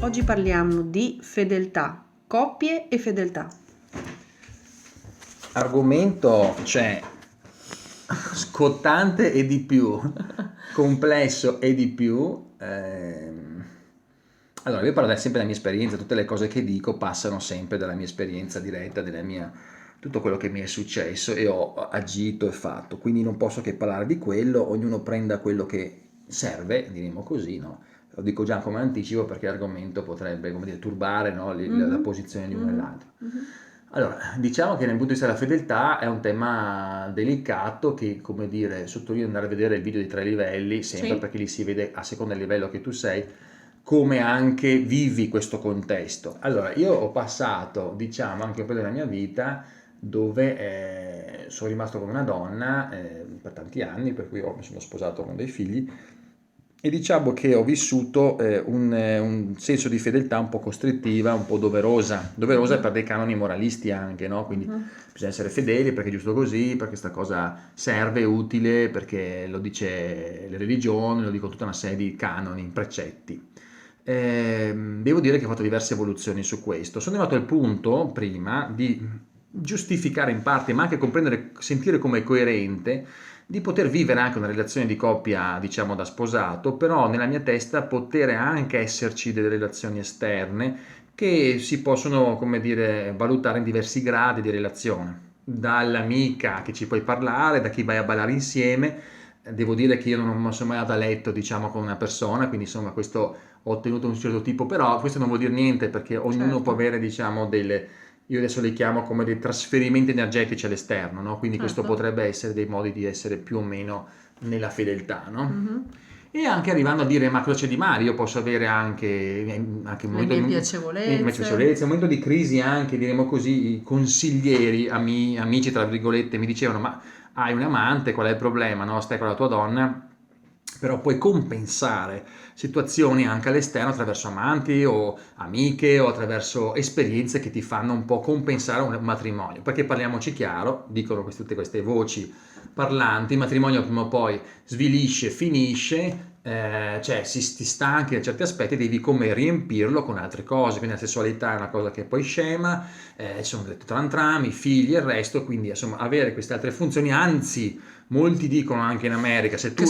Oggi parliamo di fedeltà, coppie e fedeltà. Argomento, cioè, scottante e di più, complesso e di più. Allora, io parlo sempre della mia esperienza, tutte le cose che dico passano sempre dalla mia esperienza diretta, tutto quello che mi è successo e ho agito e fatto, quindi non posso che parlare di quello, ognuno prenda quello che serve, diremo così, no? Lo dico già come anticipo perché l'argomento potrebbe, come dire, turbare, no, la posizione di uno e l'altro. Allora, diciamo che nel punto di vista della fedeltà è un tema delicato che, come dire, sottolineo di andare a vedere il video di 3 livelli, sempre Sì. perché lì si vede a seconda del livello che tu sei, come anche vivi questo contesto. Allora, io ho passato, diciamo, anche un periodo della mia vita dove sono rimasto con una donna per tanti anni, per cui mi sono sposato con dei figli, e diciamo che ho vissuto un senso di fedeltà un po' costrittiva, un po' doverosa per dei canoni moralisti anche, no? Quindi bisogna essere fedeli perché è giusto così, perché questa cosa serve, è utile, perché lo dice le religioni, lo dicono tutta una serie di canoni, precetti. Devo dire che ho fatto diverse evoluzioni su questo. Sono arrivato al punto, prima, di giustificare in parte, ma anche comprendere, sentire come coerente, di poter vivere anche una relazione di coppia, diciamo da sposato, però nella mia testa poter anche esserci delle relazioni esterne che si possono, come dire, valutare in diversi gradi di relazione. Dall'amica che ci puoi parlare, da chi vai a ballare insieme. Devo dire che io non sono mai andato a letto, diciamo, con una persona, quindi insomma questo ho ottenuto un certo tipo, però questo non vuol dire niente perché ognuno Certo. può avere, diciamo, io adesso li chiamo come dei trasferimenti energetici all'esterno, no? Quindi questo Certo. potrebbe essere dei modi di essere più o meno nella fedeltà, no? Mhm. E anche arrivando a dire, ma cosa c'è di male? Io posso avere anche un Le momento mie di piacevolezze. un momento di crisi anche, diremo così, i consiglieri, amici, tra virgolette, mi dicevano, ma hai un amante, qual è il problema? No? Stai con la tua donna, però puoi compensare situazioni anche all'esterno attraverso amanti o amiche o attraverso esperienze che ti fanno un po' compensare un matrimonio. Perché parliamoci chiaro, dicono tutte queste voci parlanti, il matrimonio prima o poi svilisce, finisce, cioè ti stanchi da certi aspetti, devi come riempirlo con altre cose, quindi la sessualità è una cosa che poi scema, sono dei trantrami, figli e il resto, quindi insomma avere queste altre funzioni, anzi molti dicono anche in America, se tu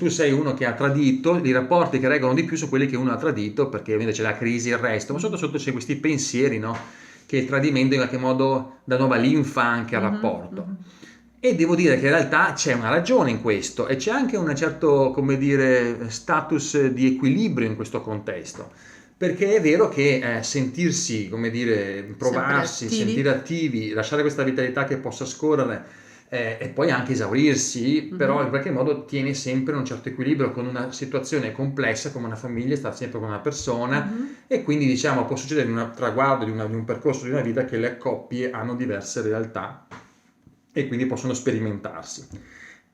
sei uno che ha tradito, i rapporti che reggono di più sono quelli che uno ha tradito, perché invece c'è la crisi e il resto, ma sotto c'è questi pensieri, no? Che il tradimento in qualche modo dà nuova linfa anche al rapporto. E devo dire che in realtà c'è una ragione in questo e c'è anche un certo, come dire, status di equilibrio in questo contesto. Perché è vero che sentirsi, come dire, provarsi, sentire attivi, lasciare questa vitalità che possa scorrere e poi anche esaurirsi, però in qualche modo tiene sempre un certo equilibrio con una situazione complessa come una famiglia, sta sempre con una persona e quindi diciamo può succedere in un traguardo di un percorso di una vita che le coppie hanno diverse realtà e quindi possono sperimentarsi.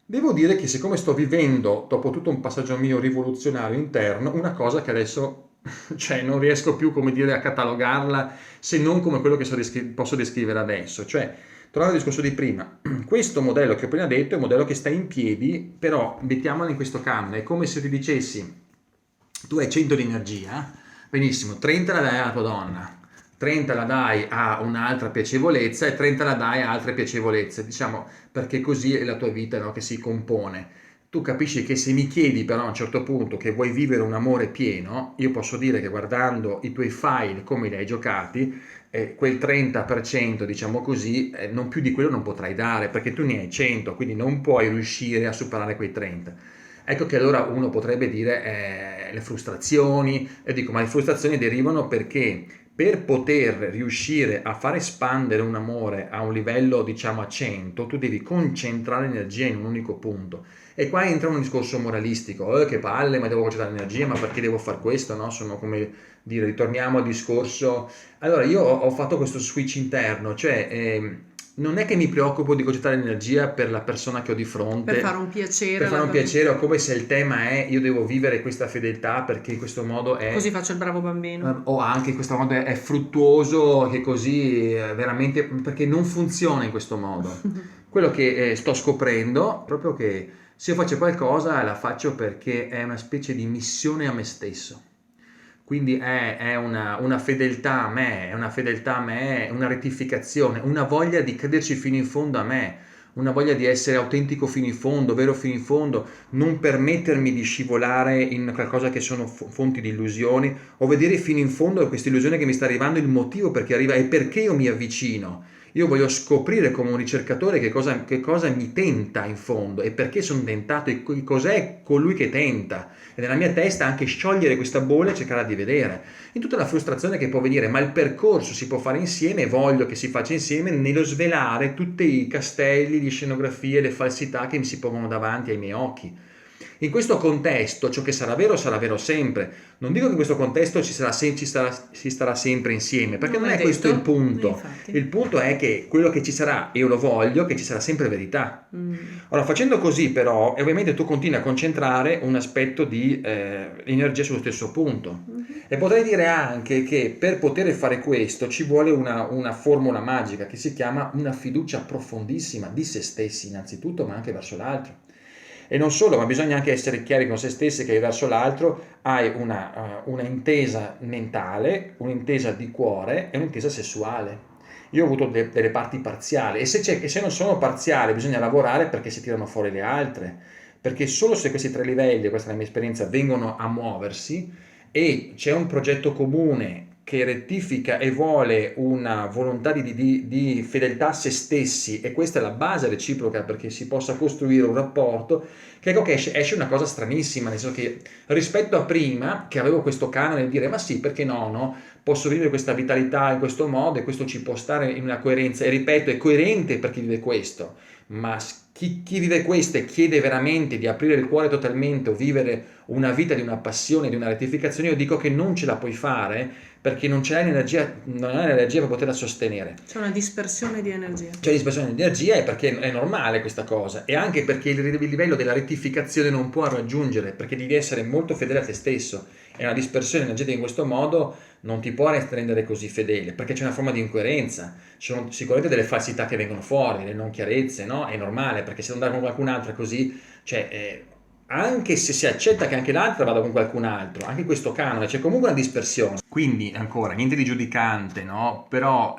Devo dire che siccome sto vivendo, dopo tutto un passaggio mio rivoluzionario interno, una cosa che adesso cioè non riesco più, come dire, a catalogarla se non come quello che posso descrivere adesso, cioè tornando al discorso di prima, questo modello che ho appena detto è un modello che sta in piedi, però mettiamolo in questo canone, è come se ti dicessi tu hai 100 di energia, benissimo, 30 la dai alla tua donna, 30 la dai a un'altra piacevolezza e 30 la dai a altre piacevolezze, diciamo, perché così è la tua vita, no, che si compone. Tu capisci che se mi chiedi però a un certo punto che vuoi vivere un amore pieno, io posso dire che guardando i tuoi file, come li hai giocati, quel 30%, diciamo così, non più di quello non potrai dare, perché tu ne hai 100, quindi non puoi riuscire a superare quei 30. Ecco che allora uno potrebbe dire le frustrazioni, e dico, ma le frustrazioni derivano perché per poter riuscire a far espandere un amore a un livello, diciamo, a 100, tu devi concentrare l'energia in un unico punto. E qua entra un discorso moralistico, che palle, ma devo concentrare l'energia, ma perché devo fare questo, no? Sono come dire, ritorniamo al discorso. Allora, io ho fatto questo switch interno, cioè non è che mi preoccupo di concentrare l'energia per la persona che ho di fronte, Per fare un piacere per fare alla un piacere, o come se il tema è io devo vivere questa fedeltà perché in questo modo è Così faccio il bravo bambino. o anche in questo modo è fruttuoso, che così veramente perché non funziona in questo modo. Quello che sto scoprendo proprio che se io faccio qualcosa la faccio perché è una specie di missione a me stesso. Quindi è una fedeltà a me, è una fedeltà a me, è una rettificazione, una voglia di crederci fino in fondo a me, una voglia di essere autentico fino in fondo, vero fino in fondo, non permettermi di scivolare in qualcosa che sono fonti di illusioni, o vedere fino in fondo a questa illusione che mi sta arrivando, il motivo perché arriva e perché io mi avvicino. Io voglio scoprire come un ricercatore che cosa mi tenta in fondo e perché sono tentato e cos'è colui che tenta. E nella mia testa anche sciogliere questa bolla e cercare di vedere. In tutta la frustrazione che può venire, ma il percorso si può fare insieme e voglio che si faccia insieme nello svelare tutti i castelli, le scenografie, le falsità che mi si pongono davanti ai miei occhi. In questo contesto ciò che sarà vero sempre. Non dico che in questo contesto si starà sempre insieme, perché non è questo il punto. Infatti. Il punto è che quello che ci sarà, io lo voglio, che ci sarà sempre verità. Ora, facendo così però, ovviamente tu continui a concentrare un aspetto di energia sullo stesso punto. E potrei dire anche che per poter fare questo ci vuole una formula magica che si chiama una fiducia profondissima di se stessi innanzitutto, ma anche verso l'altro. E non solo, ma bisogna anche essere chiari con se stessi che verso l'altro hai una intesa mentale, un'intesa di cuore e un'intesa sessuale. Io ho avuto delle parti parziali e se non sono parziali bisogna lavorare perché si tirano fuori le altre, perché solo se questi tre livelli, questa è la mia esperienza, vengono a muoversi e c'è un progetto comune che rettifica e vuole una volontà di fedeltà a se stessi, e questa è la base reciproca perché si possa costruire un rapporto, che ecco che esce una cosa stranissima, nel senso che rispetto a prima che avevo questo canone di dire ma sì, perché no, posso vivere questa vitalità in questo modo e questo ci può stare in una coerenza, e ripeto, è coerente per chi vive questo, ma chi vive questo e chiede veramente di aprire il cuore totalmente o vivere una vita di una passione, di una rettificazione, io dico che non ce la puoi fare perché non c'è l'energia, non hai l'energia per poterla sostenere. C'è una dispersione di energia. C'è dispersione di energia, e perché è normale questa cosa, e anche perché il livello della rettificazione non può raggiungere, perché devi essere molto fedele a te stesso, e una dispersione energetica in questo modo non ti può rendere così fedele, perché c'è una forma di incoerenza, ci sono sicuramente delle falsità che vengono fuori, delle non chiarezze, no? È normale, perché se non dai con qualcun altro è così, cioè anche se si accetta che anche l'altra vada con qualcun altro, anche in questo canone c'è comunque una dispersione. Quindi ancora niente di giudicante, no? Però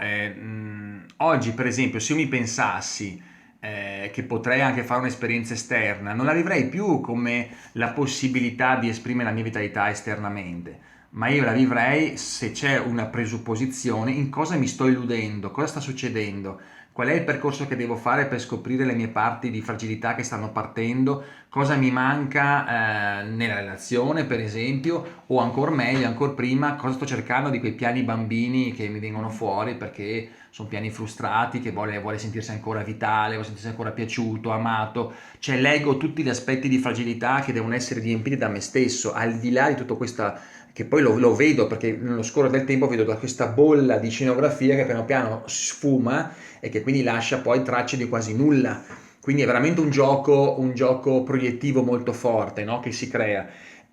oggi per esempio se io mi pensassi che potrei anche fare un'esperienza esterna, non la vivrei più come la possibilità di esprimere la mia vitalità esternamente, ma io la vivrei se c'è una presupposizione in cosa mi sto illudendo, cosa sta succedendo, qual è il percorso che devo fare per scoprire le mie parti di fragilità che stanno partendo, cosa mi manca nella relazione per esempio, o ancora meglio, ancora prima, cosa sto cercando di quei piani bambini che mi vengono fuori perché sono piani frustrati, che vuole sentirsi ancora vitale, vuole sentirsi ancora piaciuto, amato, cioè leggo tutti gli aspetti di fragilità che devono essere riempiti da me stesso, al di là di tutto questa, che poi lo vedo perché nello scorrere del tempo vedo da questa bolla di scenografia che piano piano sfuma e che quindi lascia poi tracce di quasi nulla. Quindi è veramente un gioco proiettivo molto forte, no? Che si crea.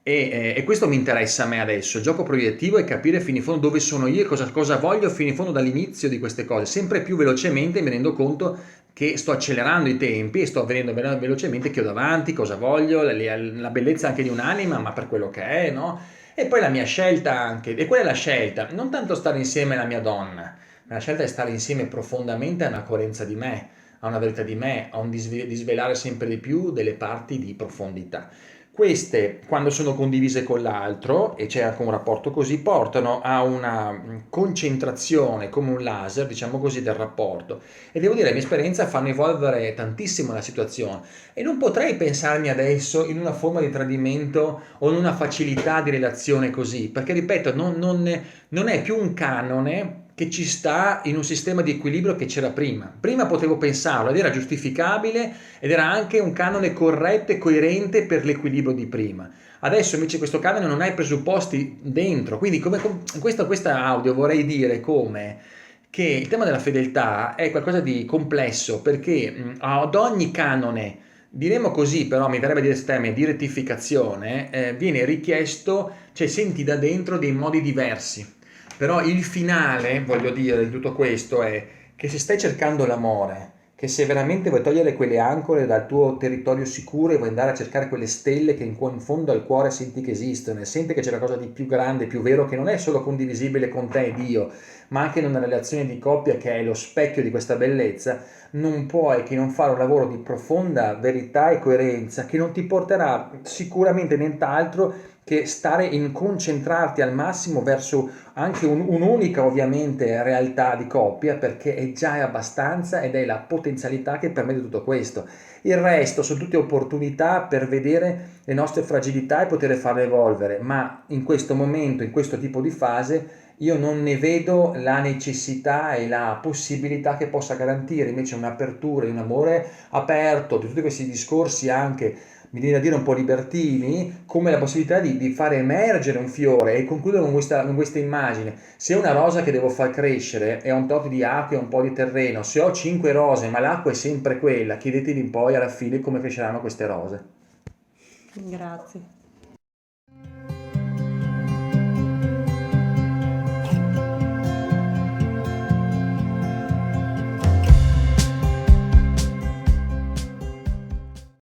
E questo mi interessa a me adesso, il gioco proiettivo, è capire fino in fondo dove sono io e cosa voglio fino in fondo dall'inizio di queste cose. Sempre più velocemente mi rendo conto che sto accelerando i tempi e sto vedendo velocemente che ho davanti, cosa voglio, la bellezza anche di un'anima, ma per quello che è, no? E poi la mia scelta anche, e qual è la scelta? Non tanto stare insieme alla mia donna, ma la scelta è stare insieme profondamente a una coerenza di me, a una verità di me, a un disvelare sempre di più delle parti di profondità. Queste, quando sono condivise con l'altro, e c'è anche un rapporto così, portano a una concentrazione come un laser, diciamo così, del rapporto. E devo dire, la mia esperienza fanno evolvere tantissimo la situazione. E non potrei pensarmi adesso in una forma di tradimento o in una facilità di relazione così, perché ripeto, non è più un canone che ci sta in un sistema di equilibrio che c'era prima. Prima potevo pensarlo ed era giustificabile ed era anche un canone corretto e coerente per l'equilibrio di prima. Adesso invece questo canone non ha i presupposti dentro, quindi in questa audio vorrei dire come che il tema della fedeltà è qualcosa di complesso, perché ad ogni canone, diremo così, però mi verrebbe a dire questo termine di rettificazione, viene richiesto, cioè senti da dentro dei modi diversi. Però il finale, voglio dire, di tutto questo è che se stai cercando l'amore, che se veramente vuoi togliere quelle ancore dal tuo territorio sicuro e vuoi andare a cercare quelle stelle che in fondo al cuore senti che esistono e senti che c'è qualcosa di più grande, più vero, che non è solo condivisibile con te e Dio, ma anche in una relazione di coppia che è lo specchio di questa bellezza, non puoi che non fare un lavoro di profonda verità e coerenza che non ti porterà sicuramente nient'altro che stare in concentrarti al massimo verso anche un'unica ovviamente realtà di coppia, perché è già abbastanza ed è la potenzialità che permette tutto questo. Il resto sono tutte opportunità per vedere le nostre fragilità e poter farle evolvere, ma in questo momento, in questo tipo di fase, io non ne vedo la necessità e la possibilità che possa garantire invece un'apertura, un amore aperto, di tutti questi discorsi anche, mi viene da dire un po' libertini, come la possibilità di fare emergere un fiore e concludere con questa immagine. Se una rosa che devo far crescere è un tot di acqua e un po' di terreno, se ho 5 rose ma l'acqua è sempre quella, chiedetevi poi alla fine come cresceranno queste rose. Grazie.